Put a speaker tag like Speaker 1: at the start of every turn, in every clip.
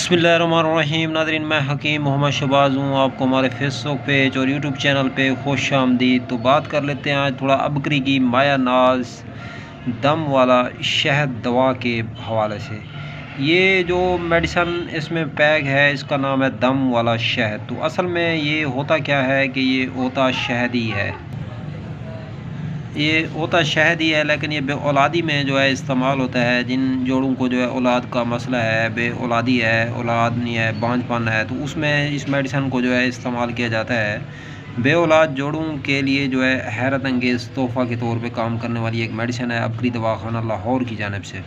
Speaker 1: बिस्मिल्लाहिर्रहमानिर्रहीम। नाज़रीन, मैं हकीम मोहम्मद शहबाज हूँ। आपको हमारे फेसबुक पेज और यूट्यूब चैनल पे खुश आमदीद। तो बात कर लेते हैं आज थोड़ा अबकरी की माया नाज दम वाला शहद दवा के हवाले से। ये जो मेडिसन इसमें पैक है इसका नाम है दम वाला शहद। तो असल में ये होता क्या है कि ये होता शहद ही है, ये होता शहद ही है, लेकिन ये बे औलादी में जो है इस्तेमाल होता है। जिन जोड़ों को जो है औलाद का मसला है, बे औलादी है, औलाद नहीं है, बांझपन है, तो उसमें इस मेडिसन को जो है इस्तेमाल किया जाता है। बे औलाद जोड़ों के लिए जो है हैरत अंगेज़ तोहफ़ा के तौर पे काम करने वाली एक मेडिसन है अबकरी दवाखाना लाहौर की जानिब से।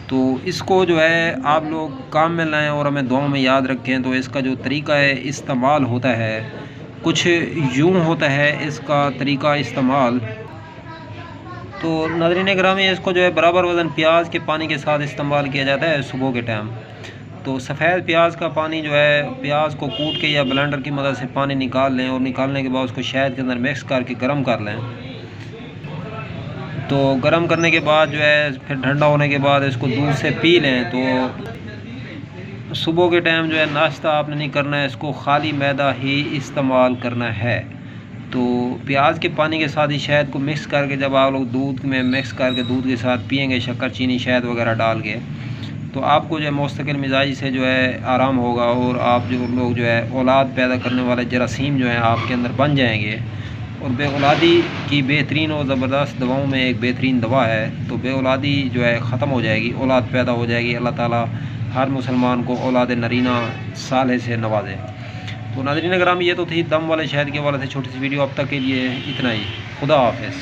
Speaker 1: तो इसको जो है आप लोग काम में लाएँ और हमें दुआओं में याद रखें। तो इसका जो तरीका है इस्तेमाल होता है कुछ यूँ होता है इसका तरीका इस्तेमाल। तो नाज़रीन गिरामी, इसको जो है बराबर वज़न प्याज के पानी के साथ इस्तेमाल किया जाता है सुबह के टाइम। तो सफ़ेद प्याज का पानी जो है, प्याज को कूट के या ब्लेंडर की मदद से पानी निकाल लें और निकालने के बाद उसको शहद के अंदर मिक्स करके गर्म कर लें। तो गर्म करने के बाद जो है फिर ठंडा होने के बाद इसको दूध से पी लें। तो सुबह के टाइम जो है नाश्ता आपने नहीं करना है, इसको खाली मैदा ही इस्तेमाल करना है। तो प्याज के पानी के साथ ही शहद को मिक्स करके जब आप लोग दूध में मिक्स करके दूध के साथ पिएंगे, शक्कर चीनी शहद वगैरह डाल के, तो आपको जो है मुस्तकिल मिजाजी से जो है आराम होगा और आप जो लोग जो है औलाद पैदा करने वाले जरासीम जो हैं आपके अंदर बन जाएंगे। और बे औलादी की बेहतरीन और ज़बरदस्त दवाओं में एक बेहतरीन दवा है। तो बे औलादी जो है ख़त्म हो जाएगी, औलाद पैदा हो जाएगी। अल्लाह ताला हर मुसलमान को औलाद नरीना साले से नवाजे। तो नाज़रीन गिरामी, ये तो थी दम वाले शहद के हवाले से छोटी सी वीडियो। अब तक के लिए इतना ही। खुदा हाफ़िज़।